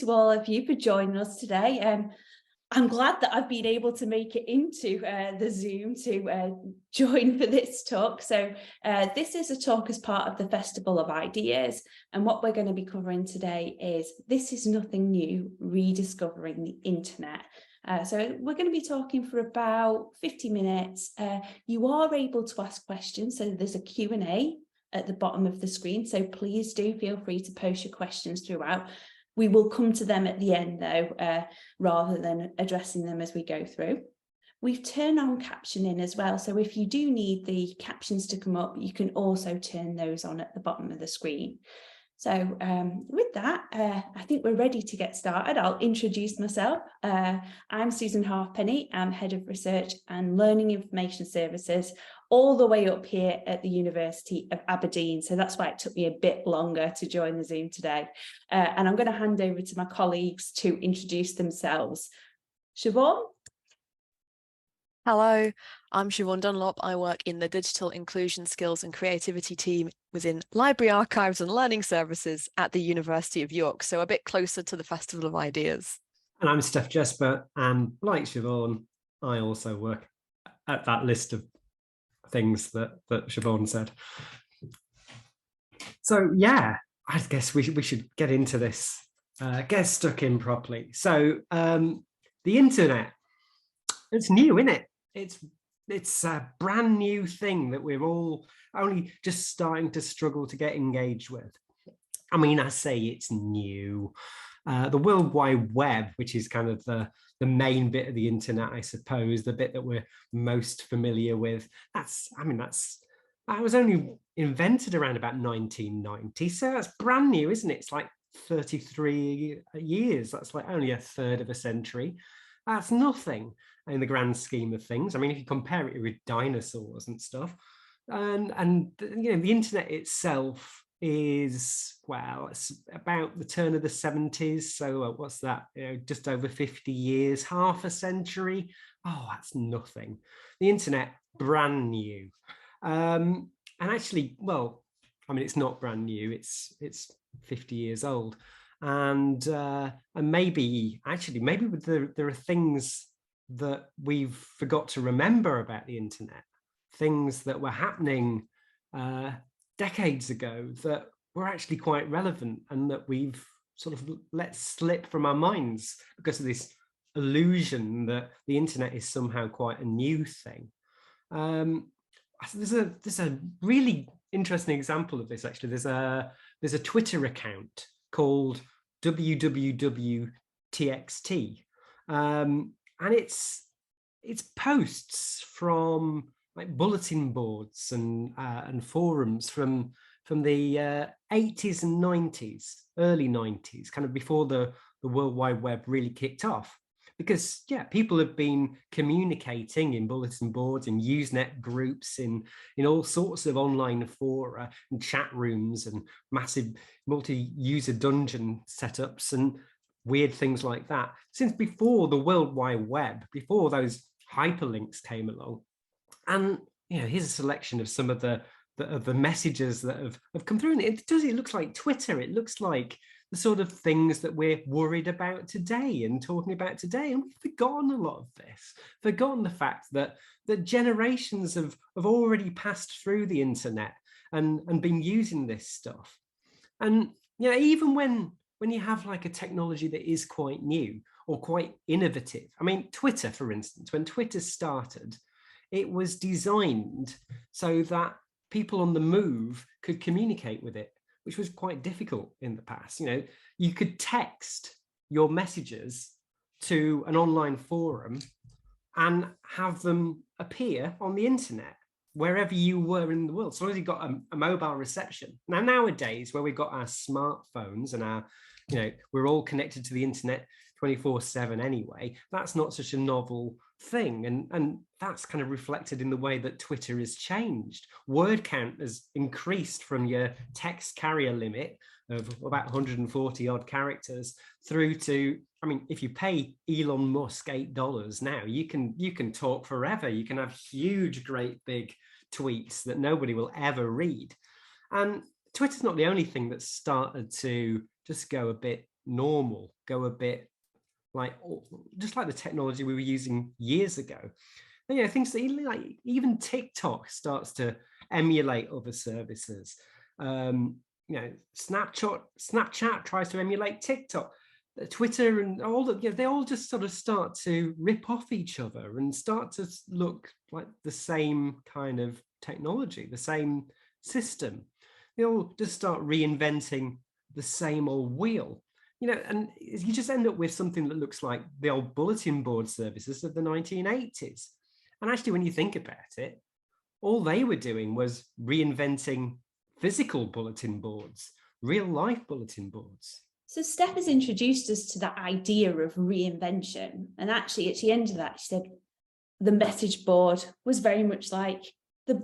to all of you for joining us today. I'm glad that I've been able to make it into the Zoom to join for this talk. So this is a talk as part of the Festival of Ideas. And what we're going to be covering today is This Is Nothing New, Rediscovering the Internet. So we're going to be talking for about 50 minutes. You are able to ask questions. So there's a Q&A at the bottom of the screen. So please do feel free to post your questions throughout. We will come to them at the end though, rather than addressing them as we go through. We've turned on captioning as well. So if you do need the captions to come up, you can also turn those on at the bottom of the screen. So with that, I think we're ready to get started. I'll introduce myself. I'm Susan Halfpenny. I'm Head of Research and Learning Information Services, all the way up here at the University of Aberdeen. So that's why it took me a bit longer to join the Zoom today. And I'm going to hand over to my colleagues to introduce themselves. Siobhan? Hello, I'm Siobhan Dunlop. I work in the Digital Inclusion Skills and Creativity team within Library Archives and Learning Services at the University of York, so a bit closer to the Festival of Ideas. And I'm Steph, Jesper, and like Siobhan, I also work at that list of things that Siobhan said. So yeah, I guess we should get into this, get stuck in properly. So the internet, it's new, isn't it? It's a brand new thing that we're all only just starting to struggle to get engaged with. I mean, I say it's new. The World Wide Web, which is kind of the main bit of the internet, I suppose, the bit that we're most familiar with. That was only invented around about 1990, so that's brand new, isn't it? It's like 33 years. That's like only a third of a century. That's nothing in the grand scheme of things. I mean, if you compare it with dinosaurs and stuff, and you know, the internet itself is, well, it's about the turn of the 70s. So what's that? You know, just over 50 years, half a century. Oh, that's nothing. The internet, brand new. And actually, well, I mean, it's not brand new. It's 50 years old. And maybe there are things that we've forgot to remember about the internet, things that were happening decades ago that were actually quite relevant and that we've sort of let slip from our minds because of this illusion that the internet is somehow quite a new thing. There's a really interesting example of this, actually. There's a Twitter account called www.txt, and it's posts from like bulletin boards and forums from the 80s and 90s, early 90s, kind of before the World Wide Web really kicked off. Because yeah, people have been communicating in bulletin boards, in Usenet groups, in all sorts of online fora and chat rooms and massive multi-user dungeon setups and weird things like that since before the World Wide Web, before those hyperlinks came along. And you know, here's a selection of some of the messages that have come through. And it looks like Twitter. It looks like the sort of things that we're worried about today and talking about today. And we've forgotten a lot of this, forgotten the fact that generations have already passed through the internet and been using this stuff. And you know, even when you have like a technology that is quite new or quite innovative, I mean, Twitter, for instance, when Twitter started, it was designed so that people on the move could communicate with it, which was quite difficult in the past. You know, you could text your messages to an online forum and have them appear on the internet wherever you were in the world, so long as you got a mobile reception. Now, nowadays, where we've got our smartphones and we're all connected to the internet 24/7 anyway, that's not such a novel thing, and that's kind of reflected in the way that Twitter has changed. Word count has increased from your text carrier limit of about 140 odd characters through to, I mean, if you pay Elon Musk $8 now, you can talk forever. You can have huge, great big tweets that nobody will ever read. And Twitter's not the only thing that's started to just go a bit normal, go a bit like, just like the technology we were using years ago. And, things that like even TikTok starts to emulate other services. Snapchat tries to emulate TikTok. Twitter and all that, they all just sort of start to rip off each other and start to look like the same kind of technology, the same system. They all just start reinventing the same old wheel, and you just end up with something that looks like the old bulletin board services of the 1980s. And actually, when you think about it, all they were doing was reinventing physical bulletin boards, real life bulletin boards. So Steph has introduced us to that idea of reinvention. And actually, at the end of that, she said the message board was very much like the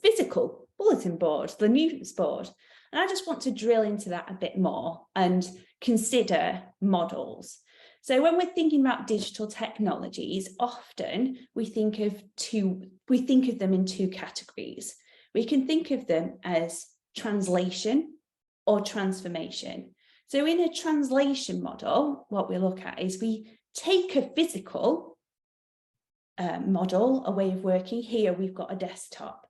physical bulletin board, the news board. And I just want to drill into that a bit more and consider models. So when we're thinking about digital technologies, often we think of them in two categories. We can think of them as translation or transformation. So in a translation model, what we look at is we take a physical model, a way of working. Here we've got a desktop,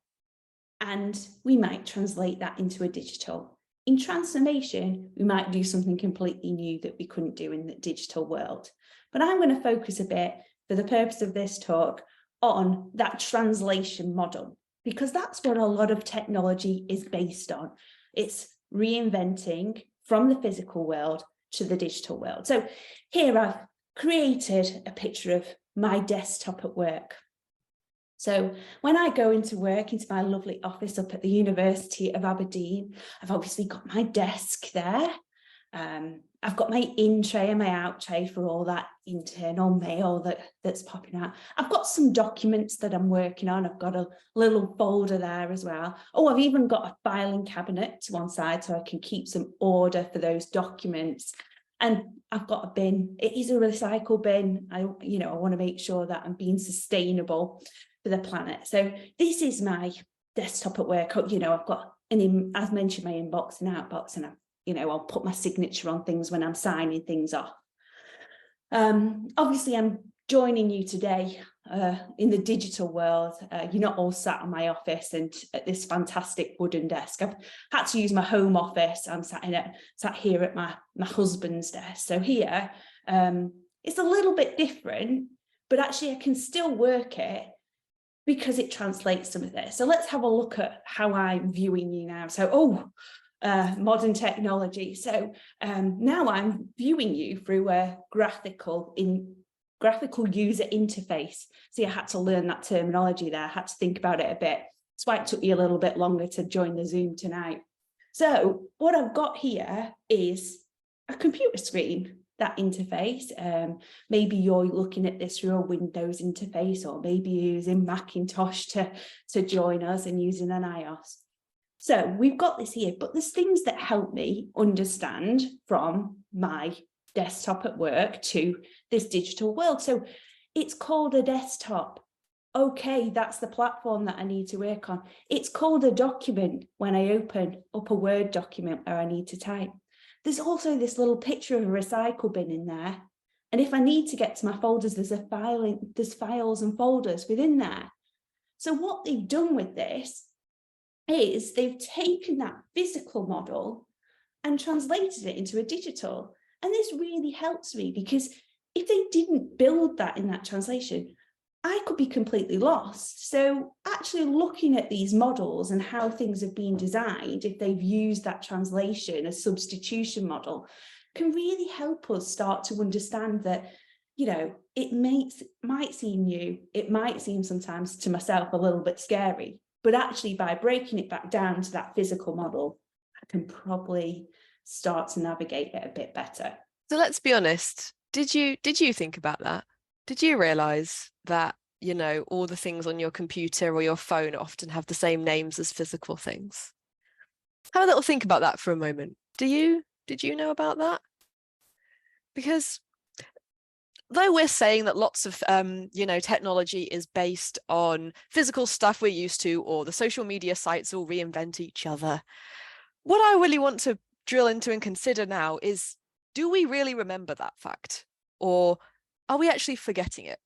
and we might translate that into a digital. In transformation, we might do something completely new that we couldn't do in the digital world. But I'm going to focus a bit, for the purpose of this talk, on that translation model, because that's what a lot of technology is based on. It's reinventing from the physical world to the digital world. So here I've created a picture of my desktop at work. So when I go into work, into my lovely office up at the University of Aberdeen, I've obviously got my desk there. I've got my in tray and my out tray for all that internal mail that's popping out. I've got some documents that I'm working on. I've got a little folder there as well. Oh, I've even got a filing cabinet to one side so I can keep some order for those documents. And I've got a bin. It is a recycle bin. I want to make sure that I'm being sustainable for the planet. So this is my desktop at work. I've got as mentioned, my inbox and outbox, and I'll put my signature on things when I'm signing things off. Obviously, I'm joining you today in the digital world. You're not all sat in my office and at this fantastic wooden desk. I've had to use my home office. I'm sat here at my husband's desk. So here, it's a little bit different, but actually I can still work it because it translates some of this. So let's have a look at how I'm viewing you now. So, modern technology. So now I'm viewing you through a graphical user interface. See, I had to learn that terminology there. I had to think about it a bit. That's why it took me a little bit longer to join the Zoom tonight. So what I've got here is a computer screen, that interface. Maybe you're looking at this through a Windows interface, or maybe you're using Macintosh to join us and using an iOS. So we've got this here, but there's things that help me understand from my desktop at work to this digital world. So it's called a desktop. Okay, that's the platform that I need to work on. It's called a document when I open up a Word document where I need to type. There's also this little picture of a recycle bin in there. And if I need to get to my folders, there's files and folders within there. So what they've done with this is they've taken that physical model and translated it into a digital. And this really helps me, because if they didn't build that in that translation, I could be completely lost. So actually looking at these models and how things have been designed, if they've used that translation, a substitution model, can really help us start to understand that, it might seem new, it might seem sometimes to myself a little bit scary, but actually by breaking it back down to that physical model, I can probably start to navigate it a bit better. So let's be honest. Did you think about that? Did you realize that, all the things on your computer or your phone often have the same names as physical things? Have a little think about that for a moment. Did you know about that? Because though we're saying that lots of, technology is based on physical stuff we're used to, or the social media sites all reinvent each other, what I really want to drill into and consider now is do we really remember that fact? Or are we actually forgetting it?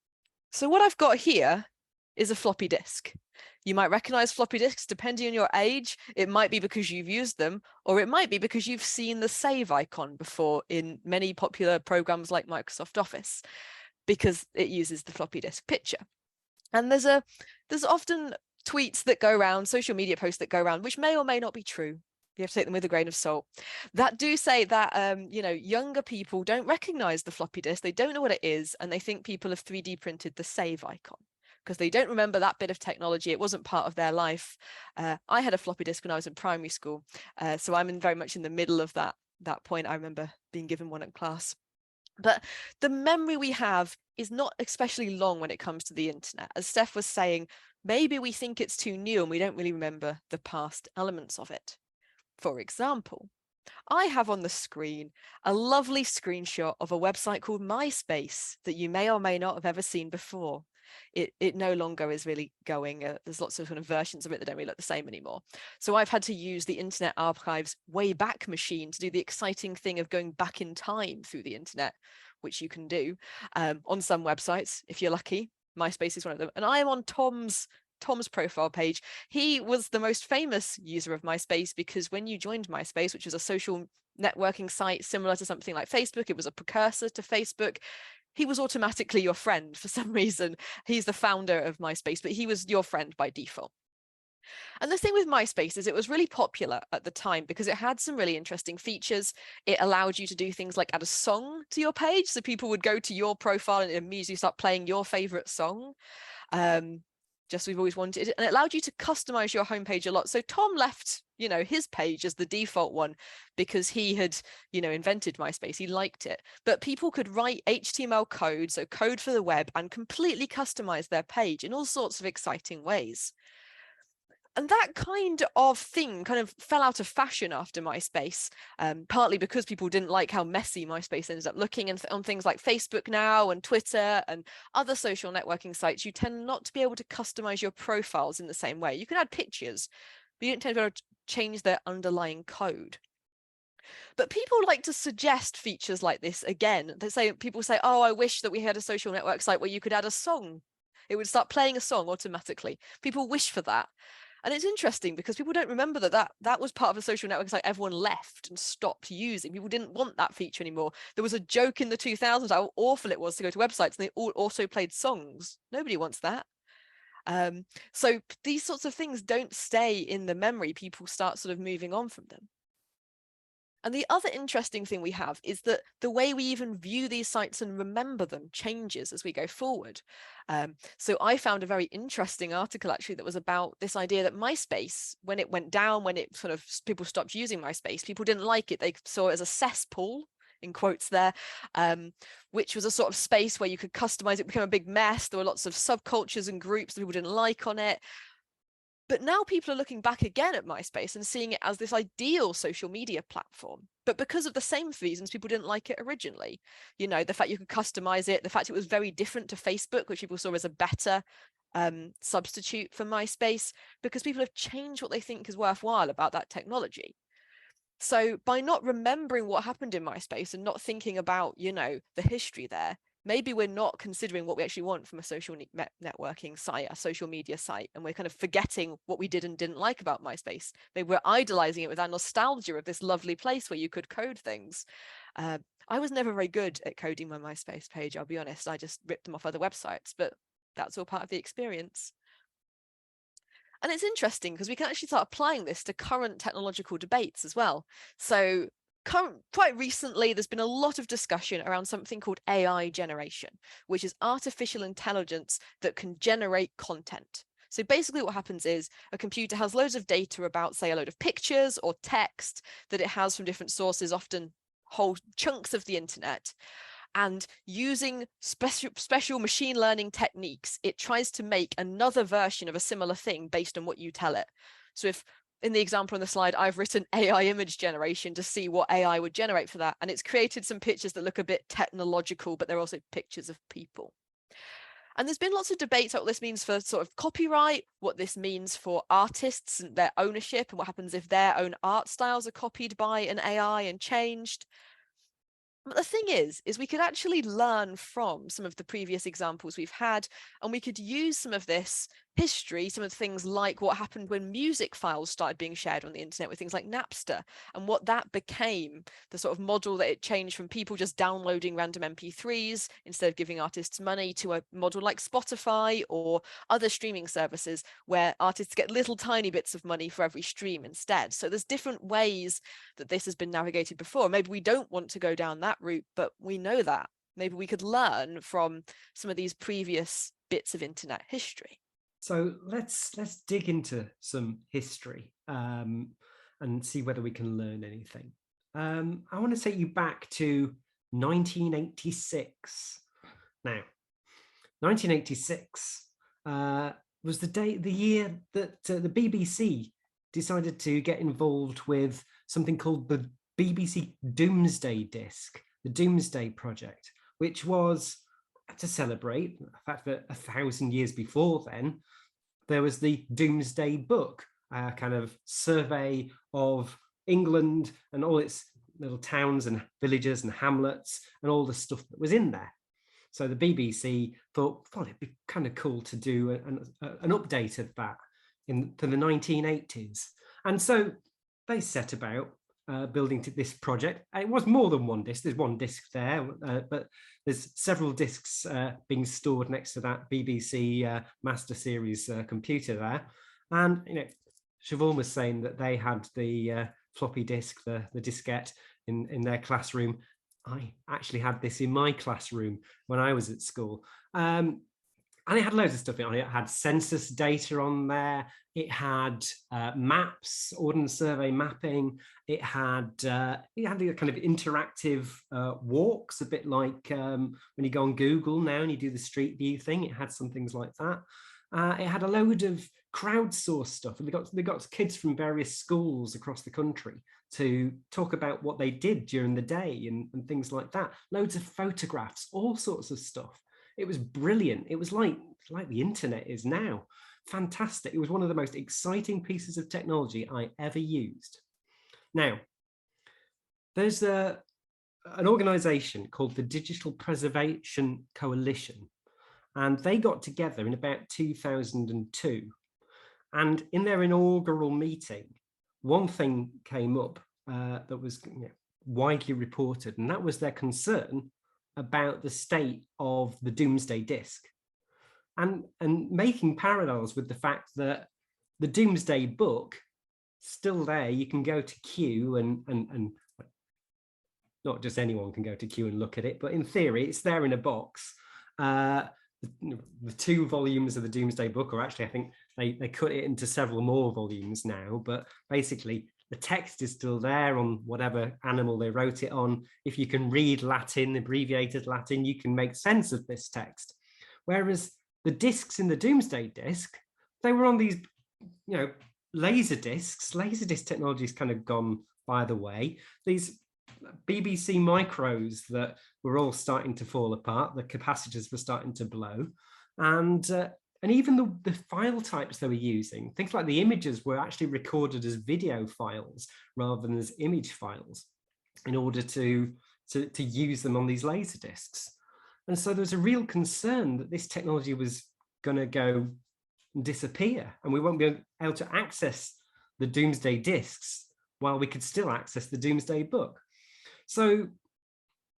So what I've got here is a floppy disk. You might recognize floppy disks depending on your age. It might be because you've used them, or it might be because you've seen the save icon before in many popular programs like Microsoft Office, because it uses the floppy disk picture. And there's often tweets that go around, social media posts that go around, which may or may not be true. You have to take them with a grain of salt, that do say that younger people don't recognize the floppy disk. They don't know what it is, and they think people have 3D printed the save icon because they don't remember that bit of technology. It wasn't part of their life. I had a floppy disk when I was in primary school, so I'm very much in the middle of that point. I remember being given one in class. But the memory we have is not especially long when it comes to the internet. As Steph was saying, maybe we think it's too new and we don't really remember the past elements of it. For example, I have on the screen a lovely screenshot of a website called MySpace that you may or may not have ever seen before. It no longer is really going. There's lots of kind of versions of it that don't really look the same anymore. So I've had to use the Internet Archive's Wayback Machine to do the exciting thing of going back in time through the internet, which you can do on some websites if you're lucky. MySpace is one of them. And I am on Tom's profile page. He was the most famous user of MySpace because when you joined MySpace, which was a social networking site similar to something like Facebook, it was a precursor to Facebook. He was automatically your friend for some reason. He's the founder of MySpace, but he was your friend by default. And the thing with MySpace is it was really popular at the time because it had some really interesting features. It allowed you to do things like add a song to your page. So people would go to your profile and immediately start playing your favorite song. Just we've always wanted it, and it allowed you to customize your homepage a lot. So Tom left, his page as the default one because he had, invented MySpace. He liked it, but people could write HTML code, so code for the web, and completely customize their page in all sorts of exciting ways. And that kind of thing kind of fell out of fashion after MySpace, partly because people didn't like how messy MySpace ended up looking. And on things like Facebook now and Twitter and other social networking sites, you tend not to be able to customize your profiles in the same way. You can add pictures, but you don't tend to be able to change their underlying code. But people like to suggest features like this again. People say, oh, I wish that we had a social network site where you could add a song. It would start playing a song automatically. People wish for that. And it's interesting because people don't remember that was part of a social network site everyone left and stopped using. People didn't want that feature anymore. There was a joke in the 2000s how awful it was to go to websites and they all also played songs. Nobody wants that. So these sorts of things don't stay in the memory. People start sort of moving on from them. And the other interesting thing we have is that the way we even view these sites and remember them changes as we go forward. So I found a very interesting article actually that was about this idea that MySpace, when it went down, when it sort of people stopped using MySpace, people didn't like it. They saw it as a cesspool, in quotes there, which was a sort of space where you could customize it, become a big mess. There were lots of subcultures and groups that people didn't like on it. But now people are looking back again at MySpace and seeing it as this ideal social media platform. But because of the same reasons, people didn't like it originally. The fact you could customize it, the fact it was very different to Facebook, which people saw as a better substitute for MySpace, because people have changed what they think is worthwhile about that technology. So by not remembering what happened in MySpace and not thinking about, the history there, maybe we're not considering what we actually want from a social networking site, a social media site, and we're kind of forgetting what we did and didn't like about MySpace. Maybe we're idolizing it with our nostalgia of this lovely place where you could code things. I was never very good at coding my MySpace page, I'll be honest. I just ripped them off other websites, but that's all part of the experience. And it's interesting because we can actually start applying this to current technological debates as well. So quite recently, there's been a lot of discussion around something called AI generation, which is artificial intelligence that can generate content. So basically what happens is a computer has loads of data about, say, a load of pictures or text that it has from different sources, often whole chunks of the internet. And using special machine learning techniques, it tries to make another version of a similar thing based on what you tell it. So if in the example on the slide, I've written AI image generation to see what AI would generate for that. And it's created some pictures that look a bit technological, but they're also pictures of people. And there's been lots of debates about what this means for sort of copyright, what this means for artists and their ownership, and what happens if their own art styles are copied by an AI and changed. But the thing is we could actually learn from some of the previous examples we've had, and we could use some of this history, some of the things like what happened when music files started being shared on the internet with things like Napster, and what that became, the sort of model that it changed from people just downloading random MP3s instead of giving artists money, to a model like Spotify or other streaming services where artists get little tiny bits of money for every stream instead. So there's different ways that this has been navigated before. Maybe we don't want to go down that route, but we know that. Maybe we could learn from some of these previous bits of internet history. So let's dig into some history and see whether we can learn anything. I want to take you back to 1986. Now, 1986 was the year that the BBC decided to get involved with something called the BBC Doomsday Disc, the Doomsday Project, which was to celebrate the fact that 1,000 years before then, there was the Doomsday Book, a kind of survey of England and all its little towns and villages and hamlets and all the stuff that was in there. So the BBC thought, well, it'd be kind of cool to do an update of that for the 1980s. And so they set about building this project. And it was more than one disc. There's one disc there, but there's several discs being stored next to that BBC Master Series computer there. And Siobhan was saying that they had the floppy disk, the diskette in their classroom. I actually had this in my classroom when I was at school. And it had loads of stuff on it. It had census data on there. It had maps, Ordnance Survey mapping. It had a kind of interactive walks, a bit like when you go on Google now and you do the Street View thing. It had some things like that. It had a load of crowdsourced stuff. And they got kids from various schools across the country to talk about what they did during the day and things like that. Loads of photographs, all sorts of stuff. It was brilliant. It was like the internet is now. Fantastic. It was one of the most exciting pieces of technology I ever used. Now, there's an organization called the Digital Preservation Coalition, and they got together in about 2002. And in their inaugural meeting, one thing came up that was widely reported, and that was their concern about the state of the Doomsday Disc, and making parallels with the fact that the Doomsday Book still there. You can go to Kew and not just anyone can go to Kew and look at it, but in theory it's there in a box. The 2 volumes of the Doomsday Book, or actually I think they cut it into several more volumes now, but basically the text is still there on whatever animal they wrote it on. If you can read Latin, abbreviated Latin, you can make sense of this text. Whereas the discs in the Doomsday Disc, they were on these, laser discs. Laserdisc technology has kind of gone by the way. These BBC micros that were all starting to fall apart, the capacitors were starting to blow, and even the file types they were using, things like the images were actually recorded as video files rather than as image files in order to use them on these laser discs. And so there was a real concern that this technology was going to go and disappear, and we won't be able to access the Doomsday discs while we could still access the Doomsday Book. So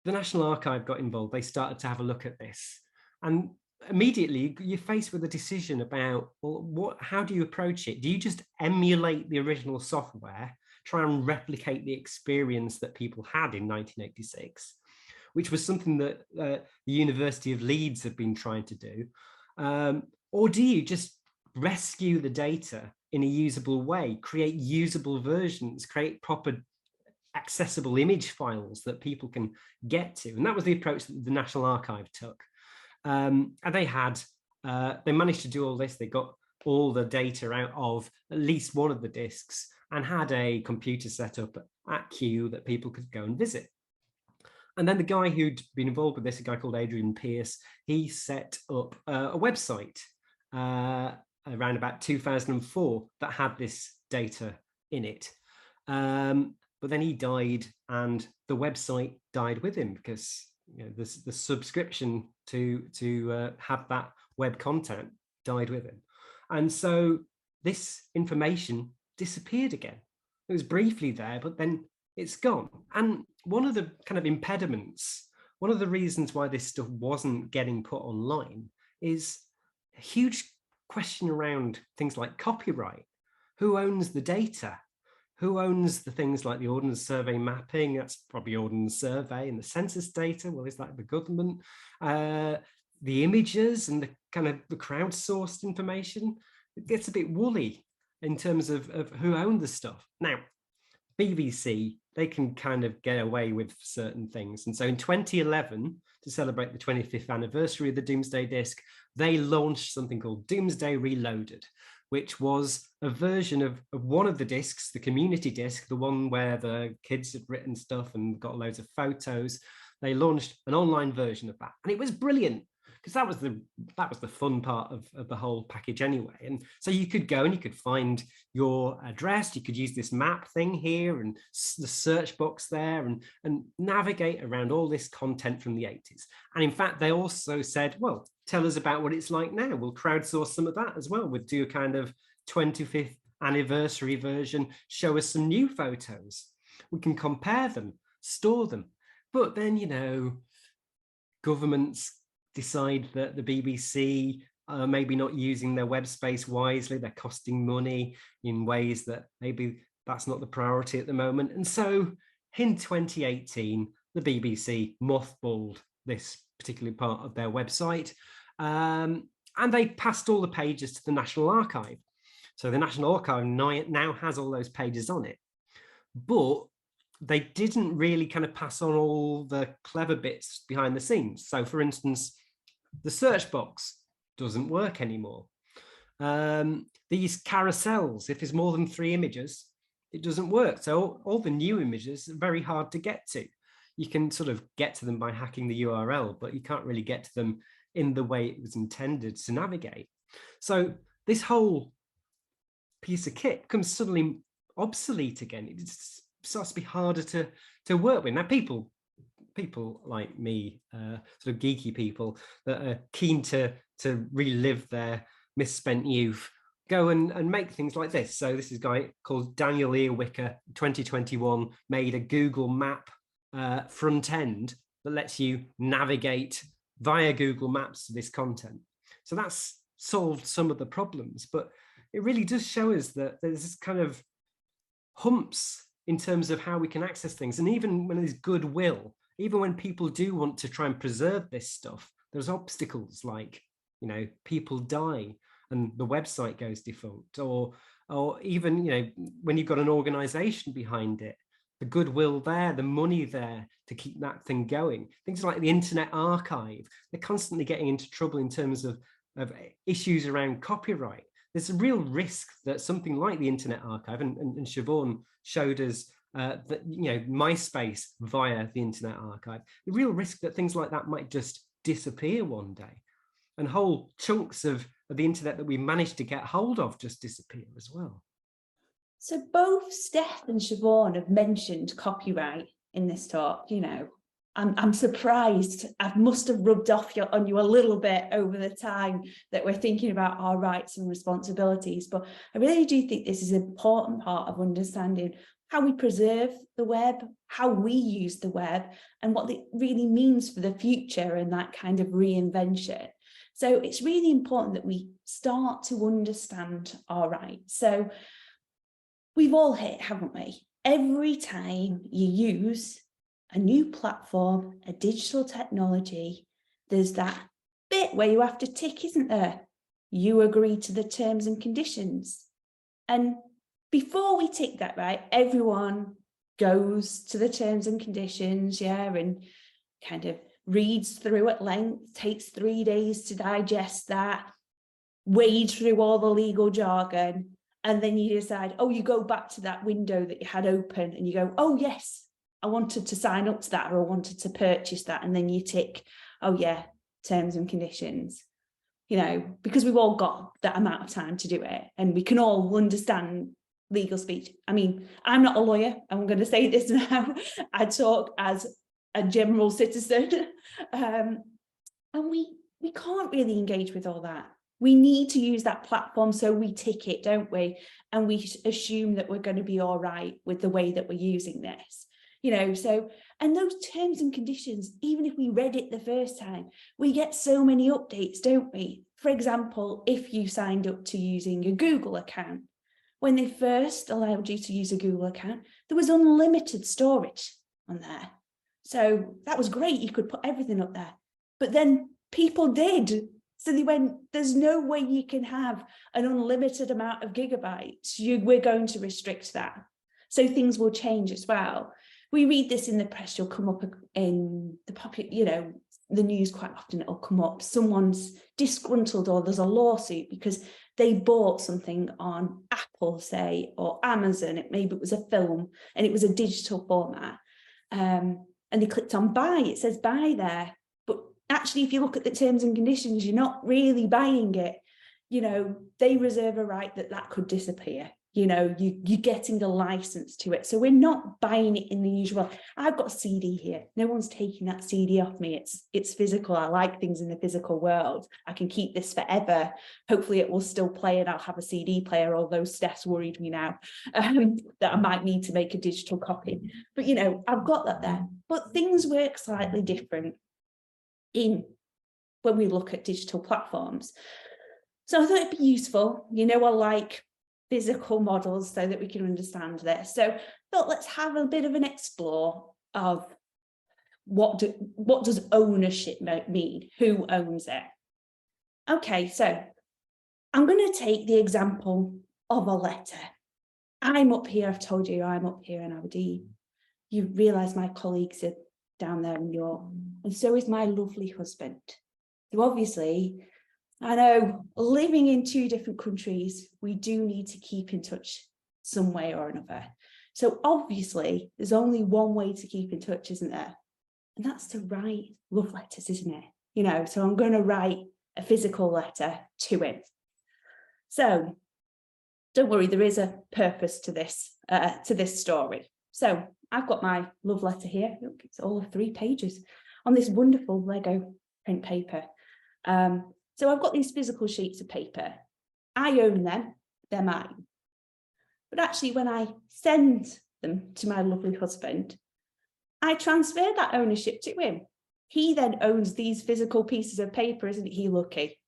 the National Archive got involved. They started to have a look at this, and immediately you're faced with a decision about, well, how do you approach it? Do you just emulate the original software, try and replicate the experience that people had in 1986, which was something that the University of Leeds have been trying to do, or do you just rescue the data in a usable way, create usable versions, create proper accessible image files that people can get to? And that was the approach that the National Archive took. And they managed to do all this. They got all the data out of at least one of the discs and had a computer set up at Kew that people could go and visit. And then the guy who'd been involved with this, a guy called Adrian Pearce, he set up a website around about 2004 that had this data in it. And but then he died and the website died with him, because the subscription to have that web content died with him. And so this information disappeared again. It was briefly there, but then it's gone. And one of the kind of impediments, one of the reasons why this stuff wasn't getting put online is a huge question around things like copyright. Who owns the data? Who owns the things like the Ordnance Survey mapping? That's probably Ordnance Survey. And the census data, well, is that the government? The images and the kind of the crowdsourced information, it gets a bit woolly in terms of who owned the stuff. Now, BBC, they can kind of get away with certain things. And so in 2011, to celebrate the 25th anniversary of the Doomsday Disc, they launched something called Doomsday Reloaded, which was a version of one of the discs, the community disc, the one where the kids had written stuff and got loads of photos. They launched an online version of that, and it was brilliant, because that was the fun part of the whole package anyway. And so you could go and you could find your address, you could use this map thing here and the search box there, and navigate around all this content from the 80s. And in fact, they also said, well, tell us about what it's like now. We'll crowdsource some of that as well. We'll do a kind of 25th anniversary version, show us some new photos. We can compare them, store them. But then, governments decide that the BBC are maybe not using their web space wisely. They're costing money in ways that maybe that's not the priority at the moment. And so in 2018, the BBC mothballed this particular part of their website, and they passed all the pages to the National Archive. So the National Archive now has all those pages on it, but they didn't really kind of pass on all the clever bits behind the scenes. So for instance, the search box doesn't work anymore. These carousels, if there's more than 3 images, it doesn't work. So all the new images are very hard to get to. You can sort of get to them by hacking the URL, but you can't really get to them in the way it was intended to navigate. So this whole piece of kit becomes suddenly obsolete again. It starts to be harder to work with. Now, people like me, sort of geeky people that are keen to relive their misspent youth, go and make things like this. So this is a guy called Daniel Earwicker, 2021, made a Google Map front end that lets you navigate via Google Maps to this content. So that's solved some of the problems, but it really does show us that there's this kind of humps in terms of how we can access things. And even when there's goodwill, even when people do want to try and preserve this stuff, there's obstacles like, people die and the website goes defunct, or even, when you've got an organization behind it, the goodwill there, the money there to keep that thing going. Things like the Internet Archive, they're constantly getting into trouble in terms of issues around copyright. There's a real risk that something like the Internet Archive, and Siobhan showed us that, MySpace via the Internet Archive, the real risk that things like that might just disappear one day, and whole chunks of the internet that we managed to get hold of just disappear as well. So both Steph and Siobhan have mentioned copyright in this talk. I'm surprised. I must have rubbed off on you a little bit over the time that we're thinking about our rights and responsibilities. But I really do think this is an important part of understanding how we preserve the web, how we use the web, and what it really means for the future and that kind of reinvention. So it's really important that we start to understand our rights. So we've all hit, haven't we? Every time you use a new platform, a digital technology, there's that bit where you have to tick, isn't there? You agree to the terms and conditions. And before we tick that, right, everyone goes to the terms and conditions, and kind of reads through at length, takes 3 days to digest that, wade through all the legal jargon, and then you decide, you go back to that window that you had open and you go, oh yes, I wanted to sign up to that, or I wanted to purchase that. And then you tick, oh yeah, terms and conditions, because we've all got that amount of time to do it. And we can all understand legal speech. I mean, I'm not a lawyer. I'm going to say this now. I talk as a general citizen. And we can't really engage with all that. We need to use that platform, so we tick it, don't we? And we assume that we're going to be all right with the way that we're using this. So, and those terms and conditions, even if we read it the first time, we get so many updates, don't we? For example, if you signed up to using a Google account, when they first allowed you to use a Google account, there was unlimited storage on there. So that was great. You could put everything up there. But then people did. So they went, there's no way you can have an unlimited amount of gigabytes. We're going to restrict that. So things will change as well. We read this in the press, you'll come up in the news quite often, it'll come up. Someone's disgruntled or there's a lawsuit because they bought something on Apple, say, or Amazon. Maybe it was a film and it was a digital format. And they clicked on buy, it says buy there. But actually, if you look at the terms and conditions, you're not really buying it. They reserve a right that could disappear. You're getting a license to it. So we're not buying it in the usual. I've got a CD here. No one's taking that CD off me. It's physical. I like things in the physical world. I can keep this forever. Hopefully it will still play and I'll have a CD player, although Steph's worried me now that I might need to make a digital copy. But, I've got that there. But things work slightly different when we look at digital platforms. So I thought it'd be useful. I like physical models so that we can understand this. So I thought let's have a bit of an explore of what does ownership mean? Who owns it? Okay, so I'm going to take the example of a letter. I'm up here, I've told you I'm up here in Aberdeen. You realise my colleagues are down there in York, and so is my lovely husband. So obviously, I know, living in two different countries, we do need to keep in touch some way or another. So obviously, there's only one way to keep in touch, isn't there? And that's to write love letters, isn't it? So I'm going to write a physical letter to him. So don't worry, there is a purpose to this story. So I've got my love letter here. Look, it's all of 3 pages on this wonderful Lego print paper. So I've got these physical sheets of paper. I own them, they're mine. But actually, when I send them to my lovely husband, I transfer that ownership to him. He then owns these physical pieces of paper, isn't he lucky?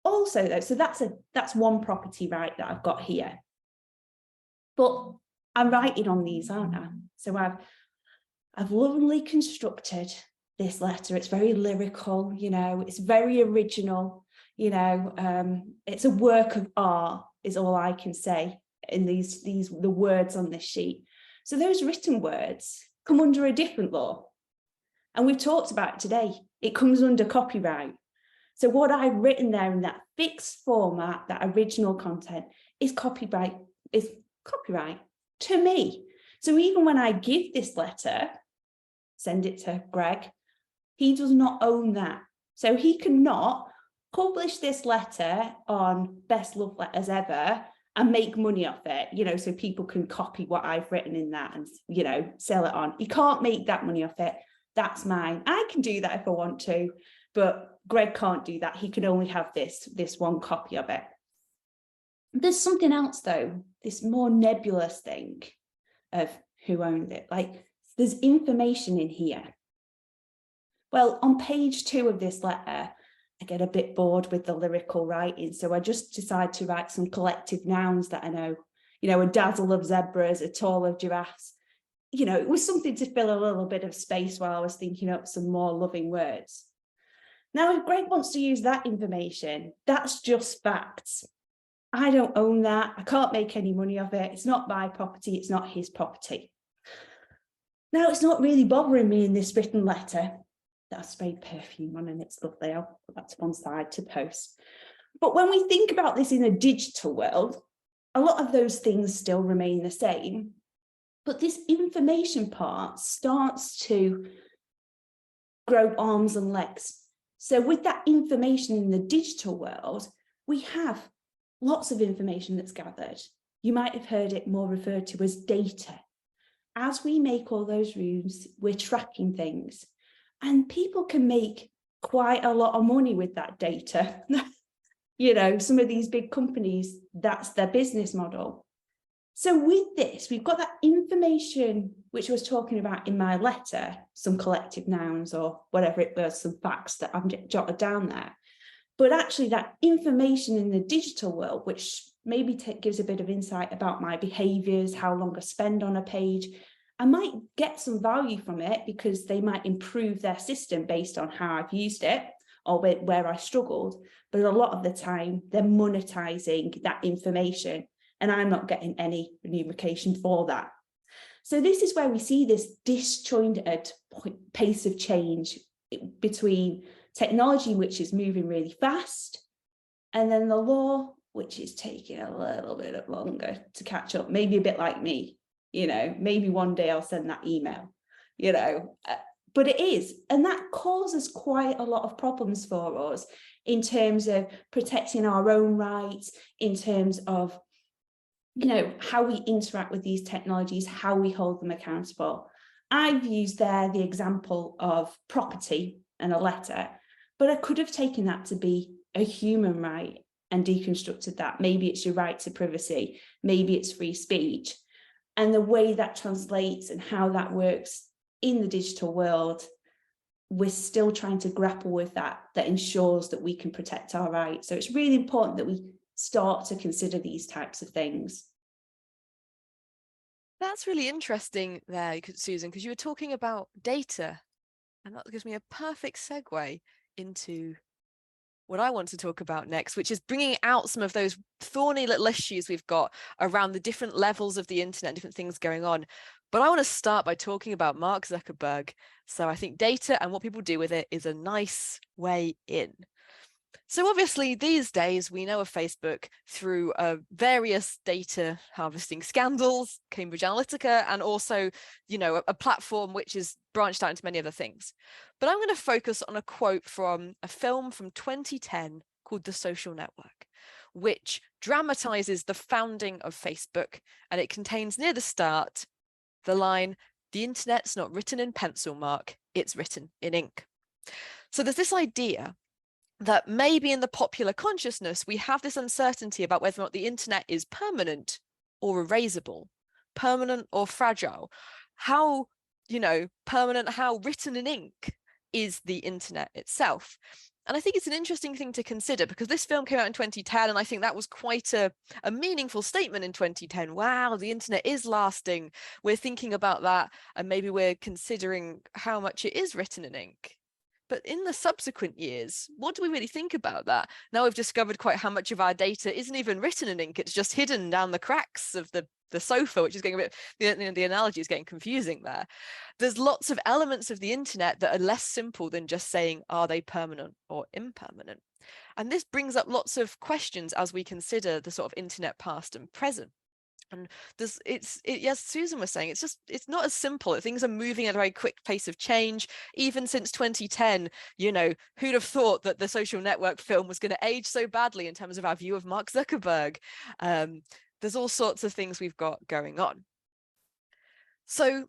Also, though, so that's one property right that I've got here. But I'm writing on these, aren't I? So I've lovingly constructed this letter. It's very lyrical, it's very original, it's a work of art is all I can say in the words on this sheet. So those written words come under a different law. And we've talked about it today. It comes under copyright. So what I've written there in that fixed format, that original content, is copyright to me. So even when I give this letter, send it to Greg, he does not own that. So he cannot publish this letter on Best Love Letters Ever and make money off it, so people can copy what I've written in that and, sell it on. He can't make that money off it. That's mine. I can do that if I want to, but Greg can't do that. He can only have this one copy of it. There's something else, though, this more nebulous thing of who owned it. Like, there's information in here. Well, on page 2 of this letter, I get a bit bored with the lyrical writing, so I just decide to write some collective nouns that I know. A dazzle of zebras, a tall of giraffes. It was something to fill a little bit of space while I was thinking up some more loving words. Now, if Greg wants to use that information, that's just facts. I don't own that. I can't make any money off it. It's not my property. It's not his property. Now, it's not really bothering me in this written letter that I sprayed perfume on, and it's lovely. I'll put that to one side to post. But when we think about this in a digital world, a lot of those things still remain the same. But this information part starts to grow arms and legs. So with that information in the digital world, we have lots of information that's gathered. You might have heard it more referred to as data. As we make all those rooms, we're tracking things, and people can make quite a lot of money with that data. Some of these big companies, that's their business model. So with this, we've got that information, which I was talking about in my letter, some collective nouns or whatever it was, some facts that I've jotted down there. But actually that information in the digital world, which maybe gives a bit of insight about my behaviors, how long I spend on a page, I might get some value from it because they might improve their system based on how I've used it or where I struggled. But a lot of the time, they're monetizing that information, and I'm not getting any remuneration for that. So this is where we see this disjointed pace of change between technology, which is moving really fast, and then the law, which is taking a little bit longer to catch up, maybe a bit like me, maybe one day I'll send that email, but it is. And that causes quite a lot of problems for us in terms of protecting our own rights, in terms of, how we interact with these technologies, how we hold them accountable. I've used there the example of property and a letter, but I could have taken that to be a human right and deconstructed that. Maybe it's your right to privacy, maybe it's free speech. And the way that translates and how that works in the digital world, we're still trying to grapple with that ensures that we can protect our rights. So it's really important that we start to consider these types of things. That's really interesting there, Susan, because you were talking about data, and that gives me a perfect segue into what I want to talk about next, which is bringing out some of those thorny little issues we've got around the different levels of the internet, different things going on. But I want to start by talking about Mark Zuckerberg. So I think data and what people do with it is a nice way in. So obviously these days we know of Facebook through various data harvesting scandals, Cambridge Analytica, and also, a platform which is branched out into many other things. But I'm going to focus on a quote from a film from 2010 called The Social Network, which dramatizes the founding of Facebook, and it contains near the start the line, "The internet's not written in pencil, Mark, it's written in ink." So there's this idea that maybe in the popular consciousness, we have this uncertainty about whether or not the internet is permanent or erasable, permanent or fragile. How, permanent, how written in ink is the internet itself? And I think it's an interesting thing to consider because this film came out in 2010, and I think that was quite a meaningful statement in 2010. Wow, the internet is lasting. We're thinking about that, and maybe we're considering how much it is written in ink. But in the subsequent years, what do we really think about that? Now we've discovered quite how much of our data isn't even written in ink. It's just hidden down the cracks of the sofa, which is getting a bit, the analogy is getting confusing there. There's lots of elements of the internet that are less simple than just saying, are they permanent or impermanent? And this brings up lots of questions as we consider the sort of internet past and present. And yes, Susan was saying, it's not as simple. Things are moving at a very quick pace of change. Even since 2010, who'd have thought that the Social Network film was going to age so badly in terms of our view of Mark Zuckerberg? There's all sorts of things we've got going on. So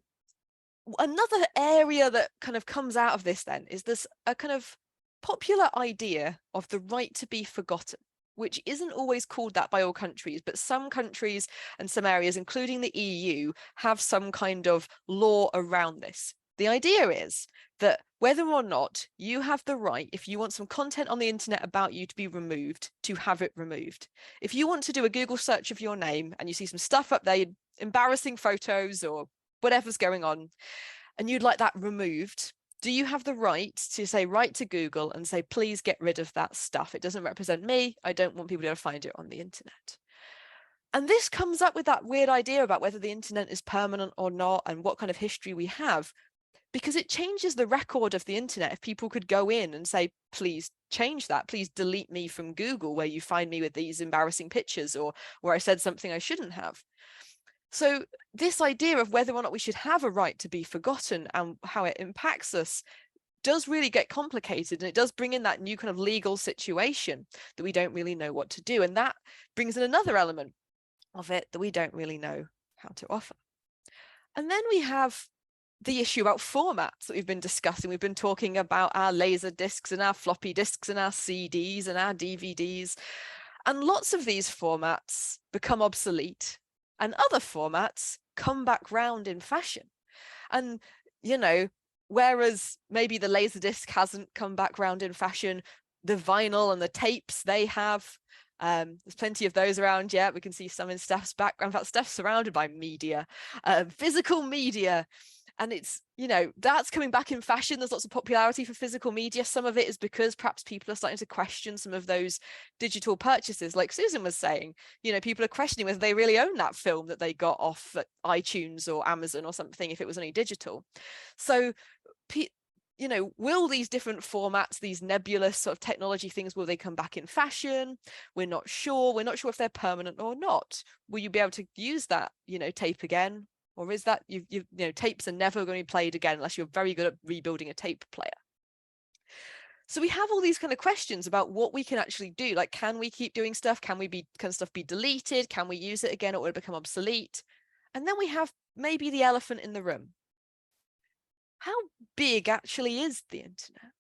another area that kind of comes out of this then is this a kind of popular idea of the right to be forgotten, which isn't always called that by all countries, but some countries and some areas, including the EU, have some kind of law around this. The idea is that whether or not you have the right, if you want some content on the internet about you to be removed, to have it removed. If you want to do a Google search of your name and you see some stuff up there, embarrassing photos or whatever's going on, and you'd like that removed, do you have the right to say, write to Google and say, please get rid of that stuff? It doesn't represent me. I don't want people to be able to find it on the internet. And this comes up with that weird idea about whether the internet is permanent or not and what kind of history we have, because it changes the record of the internet. If people could go in and say, please change that, please delete me from Google where you find me with these embarrassing pictures or where I said something I shouldn't have. So this idea of whether or not we should have a right to be forgotten and how it impacts us does really get complicated, and it does bring in that new kind of legal situation that we don't really know what to do. And that brings in another element of it that we don't really know how to offer. And then we have the issue about formats that we've been discussing. We've been talking about our laser discs and our floppy disks and our CDs and our DVDs. And lots of these formats become obsolete, and other formats come back round in fashion. And, you know, whereas maybe the Laserdisc hasn't come back round in fashion, the vinyl and the tapes they have, there's plenty of those around. Yeah, we can see some in Steph's background. In fact, Steph's surrounded by media, physical media. And it's, you know, that's coming back in fashion. There's lots of popularity for physical media. Some of it is because perhaps people are starting to question some of those digital purchases. Like Susan was saying, you know, people are questioning whether they really own that film that they got off at iTunes or Amazon or something if it was only digital. So, you know, will these different formats, these nebulous sort of technology things, will they come back in fashion? We're not sure. We're not sure if they're permanent or not. Will you be able to use that, you know, tape again? Or is that, you know, tapes are never going to be played again unless you're very good at rebuilding a tape player? So we have all these kind of questions about what we can actually do. Like, can we keep doing stuff? Can stuff be deleted? Can we use it again, or will it become obsolete? And then we have maybe the elephant in the room. How big actually is the internet?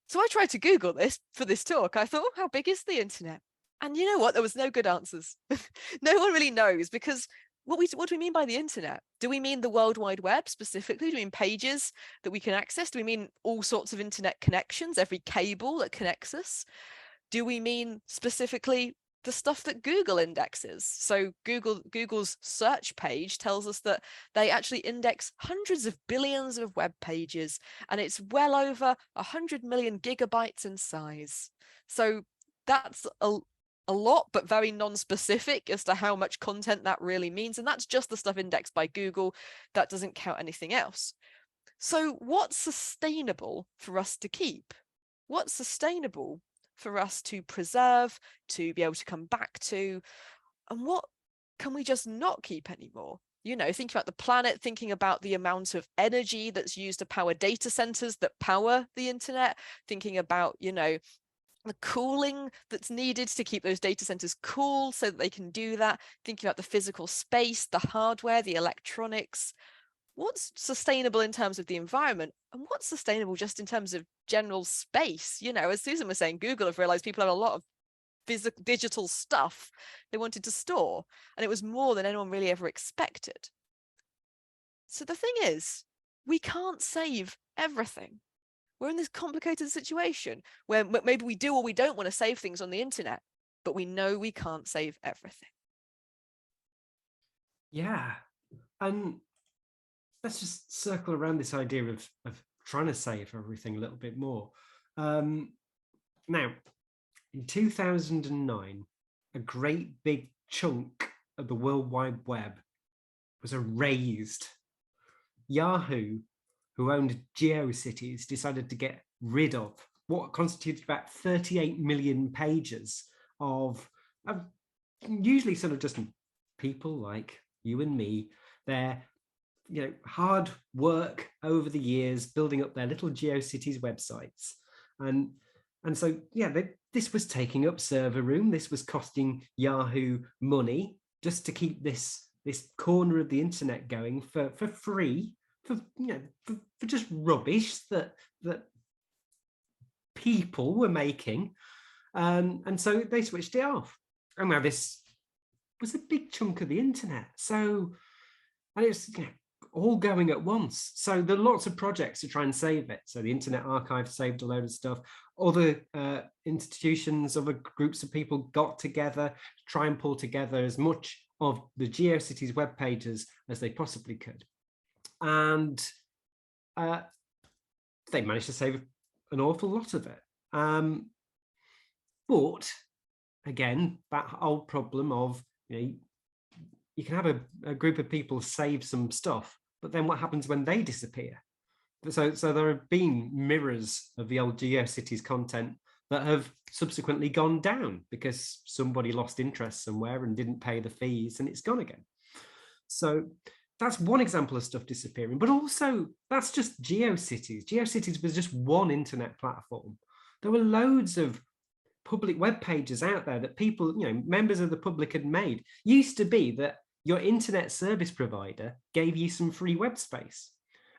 So I tried to Google this for this talk. I thought, oh, how big is the internet? And you know what? There was no good answers. No one really knows, because what do we mean by the internet? Do we mean the World Wide Web specifically? Do we mean pages that we can access? Do we mean all sorts of internet connections, every cable that connects us? Do we mean specifically the stuff that Google indexes? So Google's search page tells us that they actually index hundreds of billions of web pages, and it's well over 100 million gigabytes in size. So that's a lot, but very non-specific as to how much content that really means. And that's just the stuff indexed by Google. That doesn't count anything else. So what's sustainable for us to keep? What's sustainable for us to preserve, to be able to come back to? And what can we just not keep anymore? You know, thinking about the planet, thinking about the amount of energy that's used to power data centers that power the internet, thinking about, you know, the cooling that's needed to keep those data centers cool so that they can do that, thinking about the physical space, the hardware, the electronics. What's sustainable in terms of the environment, and what's sustainable just in terms of general space? You know, as Susan was saying, Google have realized people have a lot of physical digital stuff they wanted to store, and it was more than anyone really ever expected. So the thing is, we can't save everything. We're in this complicated situation where maybe we do or we don't want to save things on the internet, but we know we can't save everything. Yeah. And let's just circle around this idea of trying to save everything a little bit more. Now, in 2009, a great big chunk of the World Wide Web was erased. Yahoo, who owned GeoCities, decided to get rid of what constituted about 38 million pages of usually sort of just people like you and me, their hard work over the years building up their little GeoCities websites. And so, yeah, this was taking up server room. This was costing Yahoo money just to keep this corner of the internet going for free, for just rubbish that people were making. And so they switched it off. And now this was a big chunk of the internet. So, and it's all going at once. So there are lots of projects to try and save it. So the Internet Archive saved a load of stuff. Other institutions, other groups of people got together to try and pull together as much of the GeoCities web pages as they possibly could. And they managed to save an awful lot of it. But again, that old problem of, you can have a group of people save some stuff, but then what happens when they disappear? So there have been mirrors of the old GeoCities content that have subsequently gone down because somebody lost interest somewhere and didn't pay the fees, and it's gone again. So that's one example of stuff disappearing, but also that's just GeoCities. GeoCities was just one internet platform. There were loads of public web pages out there that people, members of the public had made. Used to be that your internet service provider gave you some free web space,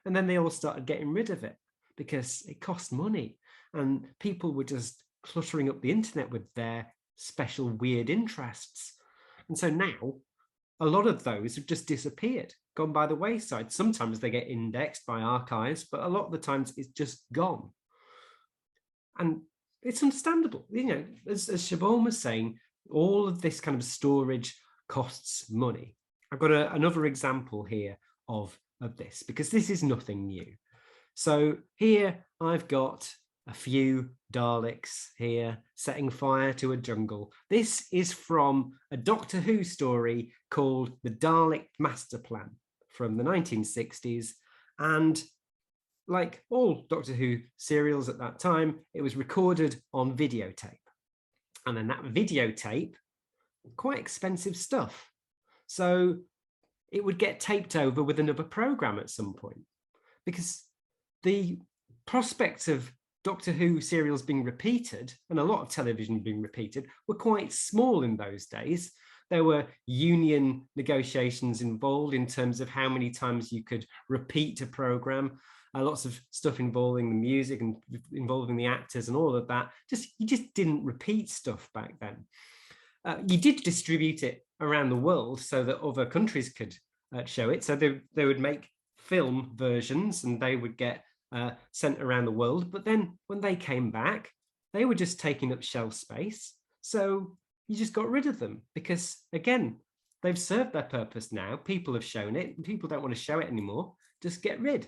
and then they all started getting rid of it because it cost money, and people were just cluttering up the internet with their special weird interests. And so now a lot of those have just disappeared, gone by the wayside. Sometimes they get indexed by archives, but a lot of the times it's just gone. And it's understandable, as Siobhan was saying, all of this kind of storage costs money. I've got another example here of this, because this is nothing new. So here I've got a few Daleks here setting fire to a jungle. This is from a Doctor Who story called The Dalek Master Plan from the 1960s. And like all Doctor Who serials at that time, it was recorded on videotape. And then that videotape, quite expensive stuff. So it would get taped over with another program at some point, because the prospect of Doctor Who serials being repeated, and a lot of television being repeated, were quite small in those days. There were union negotiations involved in terms of how many times you could repeat a program. Lots of stuff involving the music and involving the actors and all of that. You just didn't repeat stuff back then. You did distribute it around the world so that other countries could show it. So they would make film versions and they would get sent around the world. But then when they came back, they were just taking up shelf space. So you just got rid of them because, again, they've served their purpose now. People have shown it. People don't want to show it anymore. Just get rid.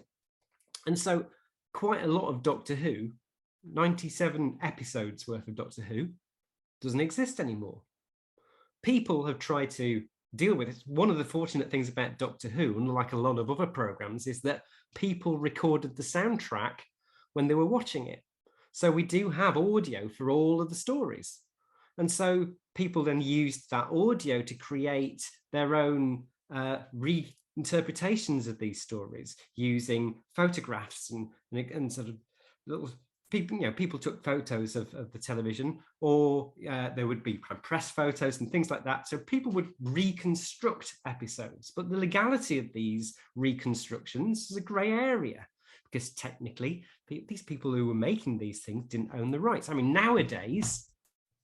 And so quite a lot of Doctor Who, 97 episodes worth of Doctor Who, doesn't exist anymore. People have tried to deal with it. One of the fortunate things about Doctor Who, unlike a lot of other programs, is that people recorded the soundtrack when they were watching it. So we do have audio for all of the stories. And so people then used that audio to create their own reinterpretations of these stories using photographs and sort of little people, people took photos of the television, or there would be press photos and things like that. So people would reconstruct episodes, but the legality of these reconstructions is a grey area because technically these people who were making these things didn't own the rights. I mean, nowadays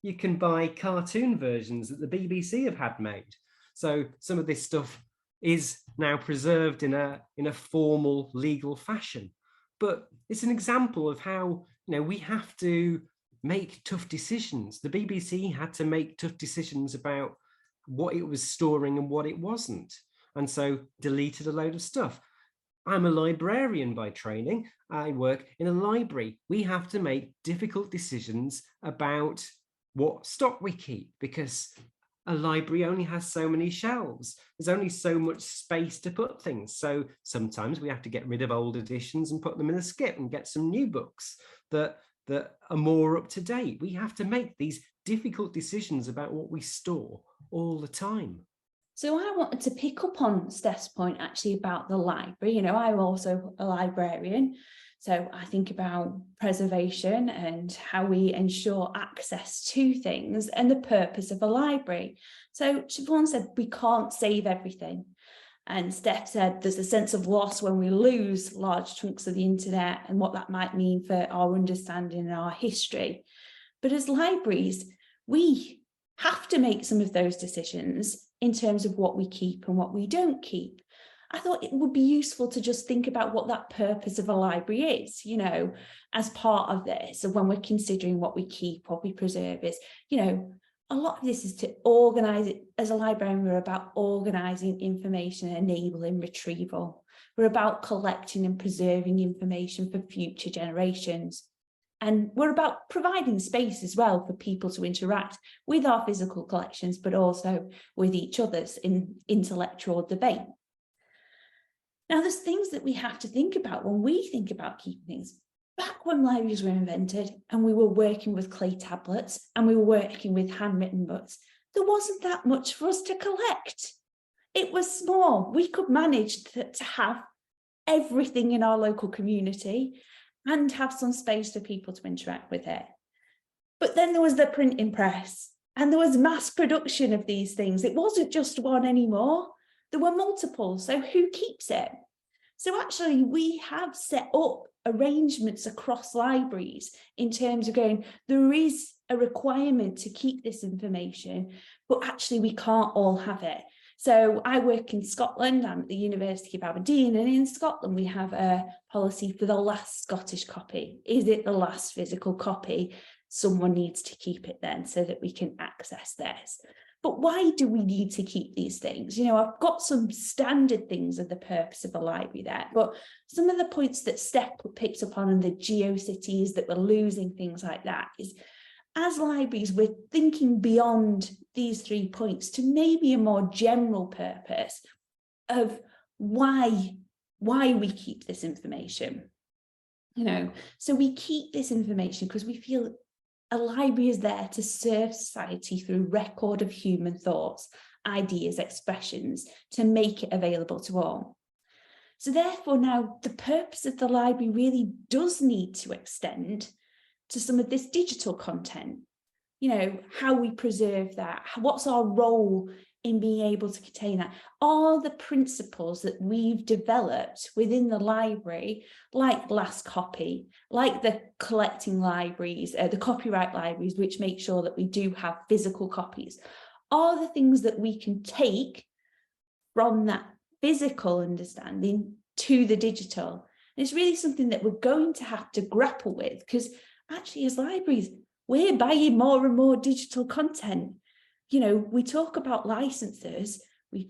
you can buy cartoon versions that the BBC have had made. So some of this stuff is now preserved in a formal legal fashion. But it's an example of how, we have to make tough decisions. The BBC had to make tough decisions about what it was storing and what it wasn't. And so deleted a load of stuff. I'm a librarian by training. I work in a library. We have to make difficult decisions about what stock we keep, because a library only has so many shelves. There's only so much space to put things. So sometimes we have to get rid of old editions and put them in a skip and get some new books that are more up to date. We have to make these difficult decisions about what we store all the time. So I wanted to pick up on Steph's point actually about the library. I'm also a librarian. So I think about preservation and how we ensure access to things and the purpose of a library. So Siobhan said we can't save everything. And Steph said there's a sense of loss when we lose large chunks of the internet and what that might mean for our understanding and our history. But as libraries, we have to make some of those decisions in terms of what we keep and what we don't keep. I thought it would be useful to just think about what that purpose of a library is, as part of this. So when we're considering what we keep, what we preserve is, a lot of this is to organise it. As a librarian, we're about organising information, enabling retrieval. We're about collecting and preserving information for future generations. And we're about providing space as well for people to interact with our physical collections, but also with each other's in intellectual debate. Now, there's things that we have to think about when we think about keeping things. Back when libraries were invented and we were working with clay tablets and we were working with handwritten books, there wasn't that much for us to collect. it was small. We could manage to have everything in our local community and have some space for people to interact with it. But then there was the printing press, and there was mass production of these things. It wasn't just one anymore. There were multiple. So who keeps it? So actually, we have set up arrangements across libraries in terms of going, there is a requirement to keep this information, but actually we can't all have it. So I work in Scotland, I'm at the University of Aberdeen, and in Scotland we have a policy for the last Scottish copy. Is it the last physical copy? Someone needs to keep it then so that we can access this. But why do we need to keep these things? You know, I've got some standard things of the purpose of a library there, but some of the points that Steph picked up on and the GeoCities that we're losing, things like that, is as libraries, we're thinking beyond these 3 points to maybe a more general purpose of why we keep this information. You know, so we keep this information because we feel a library is there to serve society through record of human thoughts, ideas, expressions, to make it available to all. So therefore now the purpose of the library really does need to extend to some of this digital content. You know, how we preserve that, what's our role in being able to contain that? Are the principles that we've developed within the library, like last copy, like the collecting libraries, the copyright libraries, which make sure that we do have physical copies, are the things that we can take from that physical understanding to the digital? And it's really something that we're going to have to grapple with, because actually as libraries, we're buying more and more digital content. You know, we talk about licenses, we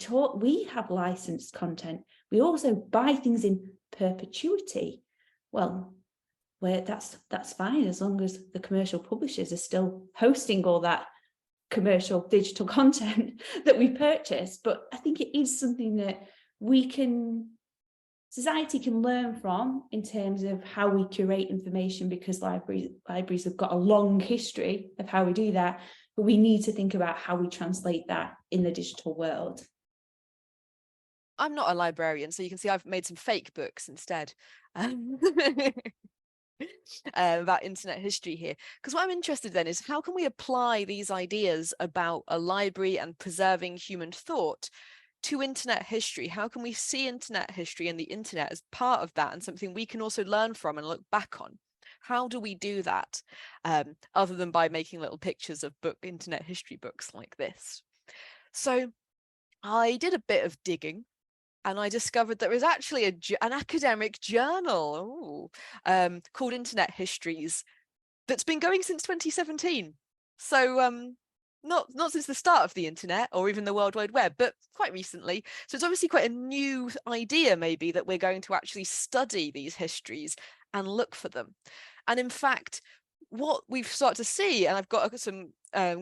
have licensed content. We also buy things in perpetuity. Well, that's fine as long as the commercial publishers are still hosting all that commercial digital content that we purchase. But I think it is something that society can learn from in terms of how we curate information, because libraries have got a long history of how we do that. But we need to think about how we translate that in the digital world. I'm not a librarian, so you can see I've made some fake books instead about internet history here. Because what I'm interested in is how can we apply these ideas about a library and preserving human thought to internet history? How can we see internet history and the internet as part of that and something we can also learn from and look back on? How do we do that other than by making little pictures of internet history books like this? So I did a bit of digging and I discovered there is actually an academic journal called Internet Histories that's been going since 2017. So not since the start of the internet or even the World Wide Web, but quite recently. So it's obviously quite a new idea maybe that we're going to actually study these histories and look for them. And in fact, what we've started to see, and I've got some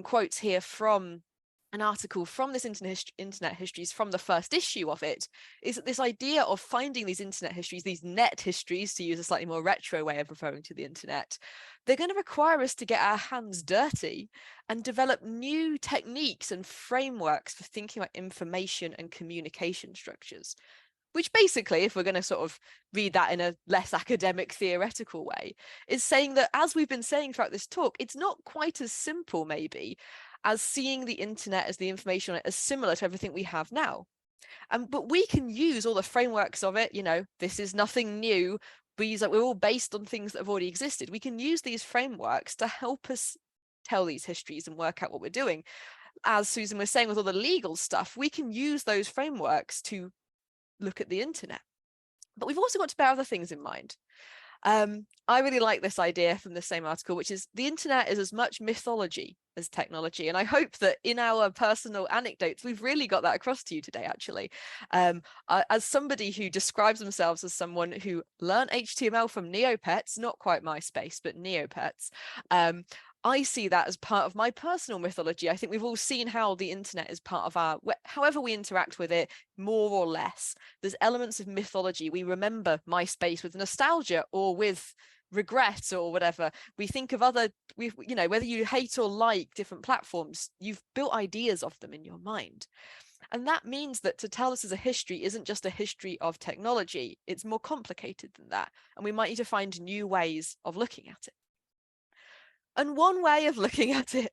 quotes here from an article from this internet histories from the first issue of it, is that this idea of finding these internet histories, these net histories, to use a slightly more retro way of referring to the internet, they're going to require us to get our hands dirty and develop new techniques and frameworks for thinking about information and communication structures. Which basically, if we're going to sort of read that in a less academic, theoretical way, is saying that, as we've been saying throughout this talk, it's not quite as simple maybe as seeing the internet as the information on it as similar to everything we have now. But we can use all the frameworks of it. You know, this is nothing new. We're all based on things that have already existed. We can use these frameworks to help us tell these histories and work out what we're doing. As Susan was saying with all the legal stuff, we can use those frameworks to look at the internet. But we've also got to bear other things in mind. I really like this idea from the same article, which is the internet is as much mythology as technology. And I hope that in our personal anecdotes, we've really got that across to you today, actually. As somebody who describes themselves as someone who learned HTML from Neopets, not quite MySpace, but Neopets, I see that as part of my personal mythology. I think we've all seen how the internet is part of however we interact with it, more or less. There's elements of mythology. We remember MySpace with nostalgia or with regret or whatever. We think of whether you hate or like different platforms, you've built ideas of them in your mind. And that means that to tell this as a history isn't just a history of technology, it's more complicated than that. And we might need to find new ways of looking at it. And one way of looking at it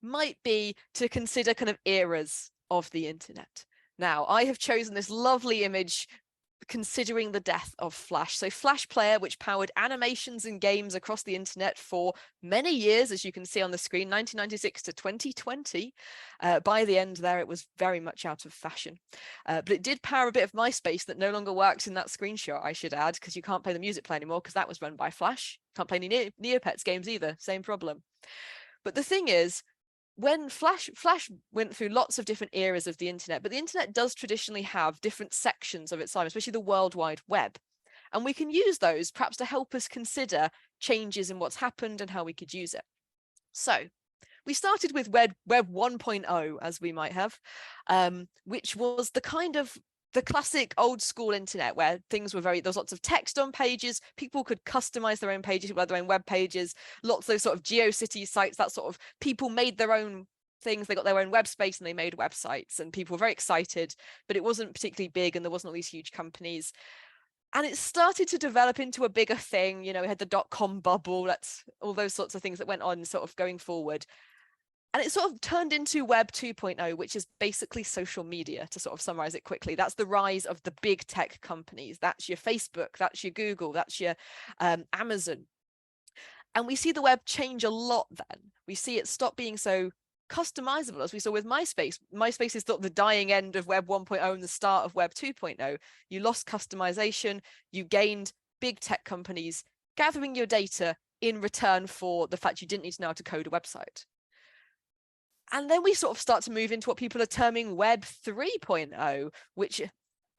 might be to consider kind of eras of the internet. Now, I have chosen this lovely image considering the death of Flash. So Flash Player, which powered animations and games across the internet for many years, as you can see on the screen, 1996 to 2020. By the end there, it was very much out of fashion. But it did power a bit of MySpace that no longer works in that screenshot, I should add, because you can't play the music player anymore because that was run by Flash. Can't play any Neopets games either, same problem. But the thing is, when Flash went through lots of different eras of the internet, but the internet does traditionally have different sections of its life, especially the World Wide Web. And we can use those perhaps to help us consider changes in what's happened and how we could use it. So we started with Web 1.0, as we might have, which was the kind of the classic old school internet where things were there was lots of text on pages, people could customize their own pages, their own web pages, lots of those sort of GeoCities sites, that sort of people made their own things, they got their own web space and they made websites and people were very excited, but it wasn't particularly big and there wasn't all these huge companies. And it started to develop into a bigger thing, you know, we had the dot-com bubble, that's all those sorts of things that went on sort of going forward. And it sort of turned into Web 2.0, which is basically social media, to sort of summarize it quickly. That's the rise of the big tech companies. That's your Facebook, that's your Google, that's your Amazon. And we see the web change a lot then. We see it stop being so customizable, as we saw with MySpace. MySpace is sort of the dying end of Web 1.0 and the start of Web 2.0. You lost customization, you gained big tech companies gathering your data in return for the fact you didn't need to know how to code a website. And then we sort of start to move into what people are terming Web 3.0, which,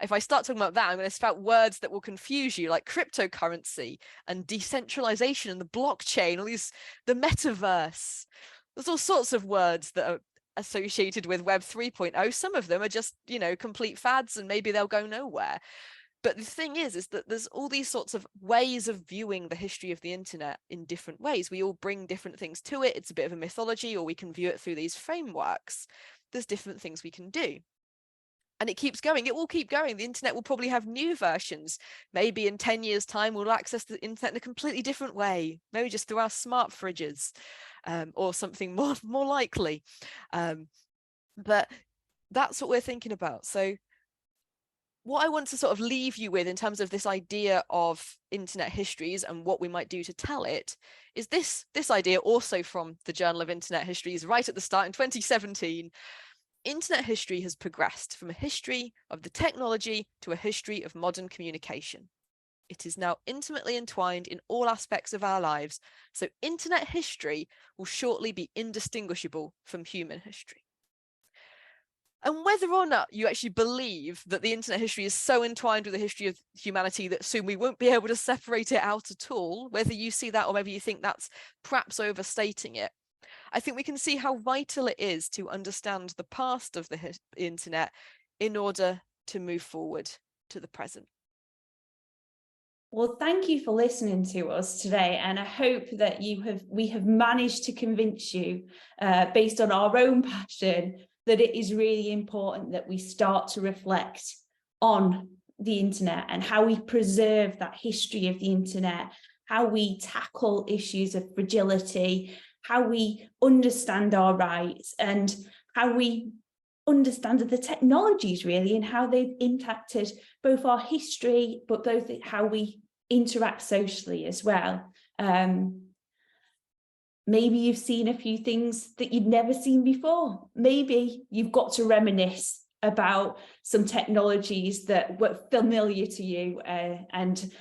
if I start talking about that, I'm going to spout words that will confuse you, like cryptocurrency and decentralization and the blockchain, all these, the metaverse. There's all sorts of words that are associated with Web 3.0. Some of them are just, you know, complete fads and maybe they'll go nowhere. But the thing is that there's all these sorts of ways of viewing the history of the internet in different ways. We all bring different things to it. It's a bit of a mythology, or we can view it through these frameworks. There's different things we can do. And it keeps going. It will keep going. The internet will probably have new versions. Maybe in 10 years' time, we'll access the internet in a completely different way, maybe just through our smart fridges, or something more likely. But that's what we're thinking about. So what I want to sort of leave you with in terms of this idea of internet histories and what we might do to tell it is this idea, also from the Journal of Internet Histories right at the start in 2017. Internet history has progressed from a history of the technology to a history of modern communication. It is now intimately entwined in all aspects of our lives, so internet history will shortly be indistinguishable from human history. And whether or not you actually believe that the internet history is so entwined with the history of humanity that soon we won't be able to separate it out at all, whether you see that or whether you think that's perhaps overstating it, I think we can see how vital it is to understand the past of the internet in order to move forward to the present. Well, thank you for listening to us today, and I hope that we have managed to convince you, based on our own passion, that it is really important that we start to reflect on the internet and how we preserve that history of the internet, how we tackle issues of fragility, how we understand our rights, and how we understand the technologies really and how they've impacted both our history, but both how we interact socially as well. Maybe you've seen a few things that you'd never seen before. Maybe you've got to reminisce about some technologies that were familiar to you, and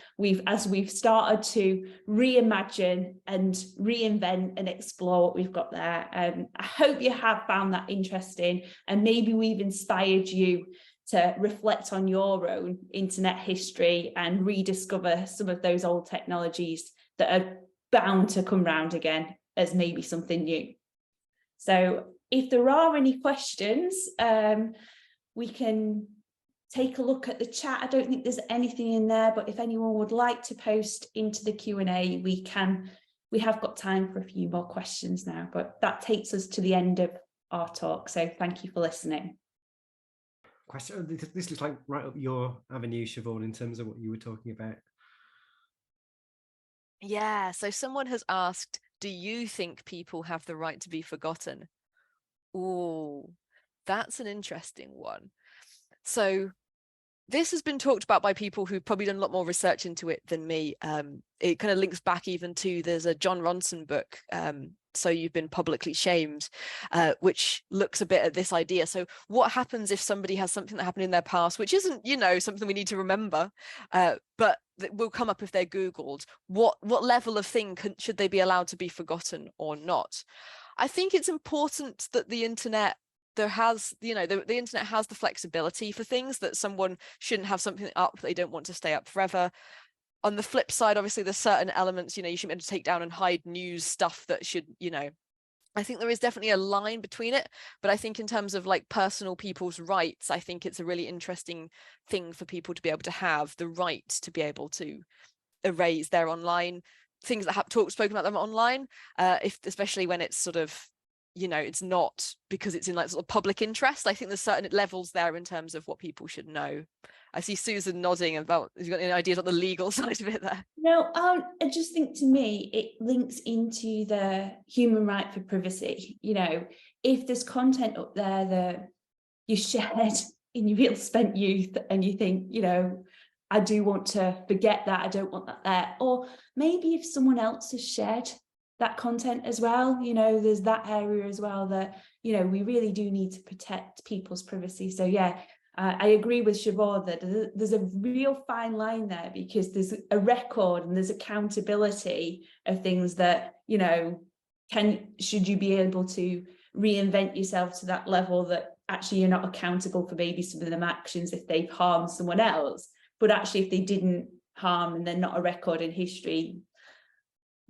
as we've started to reimagine and reinvent and explore what we've got there. I hope you have found that interesting, and maybe we've inspired you to reflect on your own internet history and rediscover some of those old technologies that are bound to come round again as maybe something new. So if there are any questions, we can take a look at the chat. I don't think there's anything in there, but if anyone would like to post into the Q&A, we have got time for a few more questions now, but that takes us to the end of our talk. So thank you for listening. question. This looks like right up your avenue, Siobhan, in terms of what you were talking about. Yeah, so someone has asked, do you think people have the right to be forgotten? Oh, that's an interesting one. So this has been talked about by people who've probably done a lot more research into it than me. It kind of links back even to, there's a John Ronson book, So You've Been Publicly Shamed, which looks a bit at this idea. So what happens if somebody has something that happened in their past, which isn't, something we need to remember, but that will come up if they're Googled? What level of thing should they be allowed to be forgotten or not? I think it's important that the internet, the internet has the flexibility for things, that someone shouldn't have something up they don't want to stay up forever. On the flip side, obviously there's certain elements, you shouldn't be able to take down and hide news stuff that should, I think there is definitely a line between it, but I think in terms of like personal people's rights, I think it's a really interesting thing for people to be able to have the right to be able to erase their online things that have spoken about them online, especially when it's sort of, it's not because it's in like sort of public interest. I think there's certain levels there in terms of what people should know. I see Susan nodding about, have you got any ideas on the legal side of it there? No, I just think, to me, it links into the human right for privacy. If there's content up there that you shared in your real spent youth and you think, I do want to forget that, I don't want that there. Or maybe if someone else has shared that content as well, there's that area as well that, we really do need to protect people's privacy. So yeah, I agree with Siobhan that there's a real fine line there, because there's a record and there's accountability of things that, should you be able to reinvent yourself to that level that actually you're not accountable for maybe some of them actions if they've harmed someone else, but actually if they didn't harm and they're not a record in history,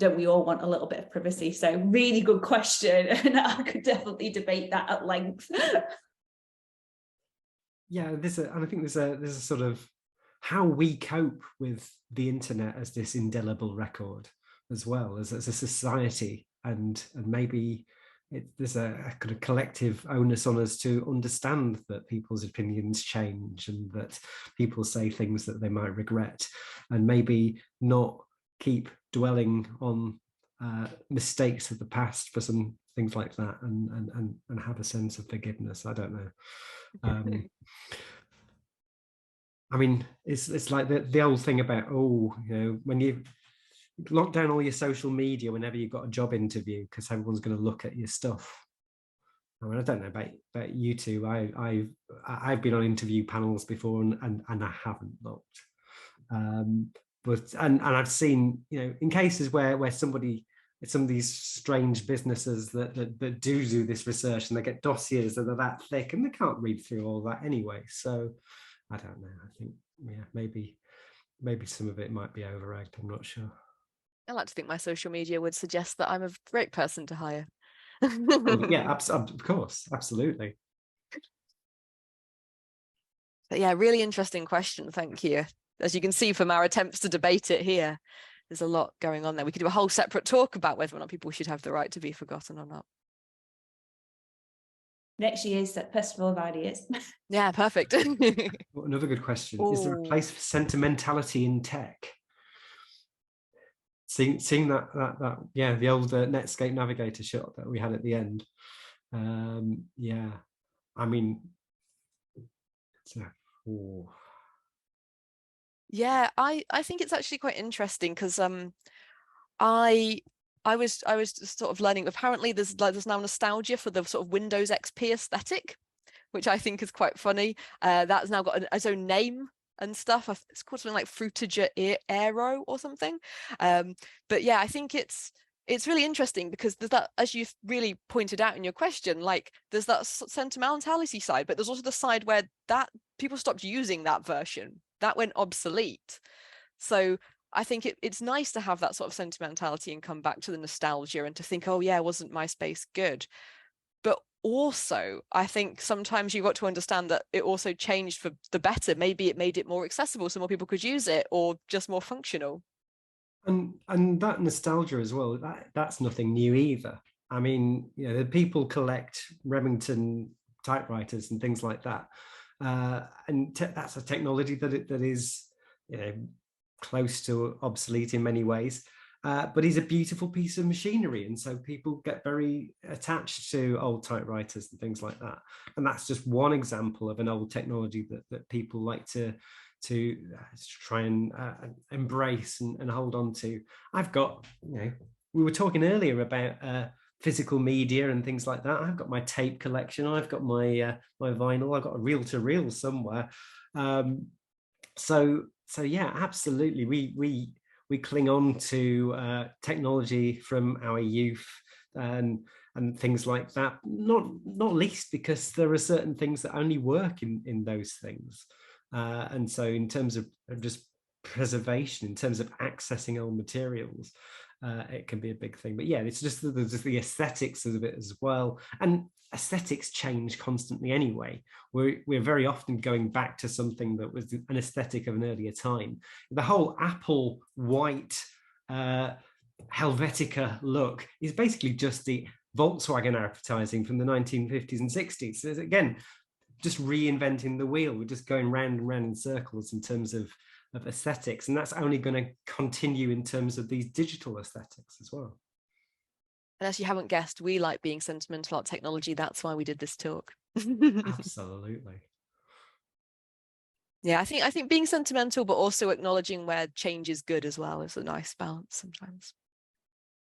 don't we all want a little bit of privacy? So really good question, and I could definitely debate that at length. Yeah, and I think there's a sort of how we cope with the internet as this indelible record as well as a society, and maybe there's a kind of collective onus on us to understand that people's opinions change and that people say things that they might regret, and maybe not keep dwelling on mistakes of the past for some things like that, and have a sense of forgiveness. I don't know. I mean, it's like the old thing about, when you lock down all your social media whenever you've got a job interview, because everyone's going to look at your stuff. I mean, I don't know about you two. I've been on interview panels before, and I haven't looked. But I've seen, in cases where some of these strange businesses that do this research, and they get dossiers that are that thick and they can't read through all that anyway. So I don't know. I think, maybe some of it might be over-egged. I'm not sure. I like to think my social media would suggest that I'm a great person to hire. Yeah, of course, absolutely. But yeah, really interesting question. Thank you. As you can see from our attempts to debate it here, there's a lot going on there. We could do a whole separate talk about whether or not people should have the right to be forgotten or not. Next year's Festival of Ideas. Yeah, perfect. Another good question. Is there a place for sentimentality in tech? Seeing that the old Netscape Navigator shot that we had at the end. Yeah, I mean, yeah, I think it's actually quite interesting, because I was sort of learning, apparently there's now nostalgia for the sort of Windows XP aesthetic, which I think is quite funny. That's now got its own name and stuff. It's called something like Fruitager Aero or something. But yeah, I think it's really interesting, because there's that, as you've really pointed out in your question, like there's that sentimentality side, but there's also the side where that people stopped using that version, that went obsolete. So I think it's nice to have that sort of sentimentality and come back to the nostalgia and to think, oh yeah, wasn't MySpace good? But also, I think sometimes you've got to understand that it also changed for the better. Maybe it made it more accessible so more people could use it, or just more functional. And that nostalgia as well, that's nothing new either. I mean, the people collect Remington typewriters and things like that. and that's a technology that is, you know, close to obsolete in many ways, but is a beautiful piece of machinery, and so people get very attached to old typewriters and things like that. And that's just one example of an old technology that people like to try and embrace and hold on to. I've got, you know, we were talking earlier about physical media and things like that. I've got my tape collection. I've got my my vinyl. I've got a reel-to-reel somewhere. So yeah, absolutely. We cling on to technology from our youth and things like that. Not least because there are certain things that only work in those things. And so in terms of just preservation, in terms of accessing old materials, it can be a big thing. But yeah, it's just the aesthetics of it as well. And aesthetics change constantly anyway. We're very often going back to something that was an aesthetic of an earlier time. The whole Apple white Helvetica look is basically just the Volkswagen advertising from the 1950s and 60s. So again, just reinventing the wheel. We're just going round and round in circles in terms of aesthetics, and that's only going to continue in terms of these digital aesthetics as well. And as you haven't guessed, we like being sentimental about technology. That's why we did this talk. Absolutely. Yeah, I think being sentimental, but also acknowledging where change is good as well, is a nice balance sometimes.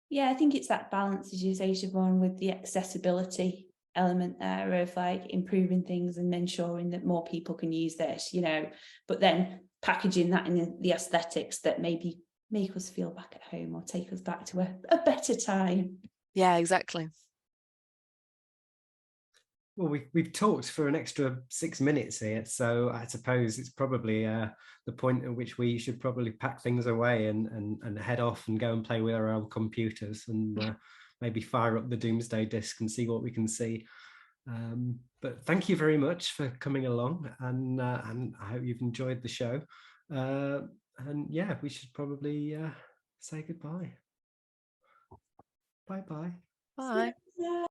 Yeah, I think it's that balance, as you say, Siobhan, with the accessibility element there of like improving things and ensuring that more people can use this, you know, but then packaging that in the aesthetics that maybe make us feel back at home or take us back to a better time. Yeah, exactly. Well, we've talked for an extra 6 minutes here, so I suppose it's probably the point at which we should probably pack things away and head off and go and play with our old computers and maybe fire up the Doomsday Disc and see what we can see. But thank you very much for coming along, and I hope you've enjoyed the show. And yeah, we should probably say goodbye. Bye-bye. Bye. Yeah.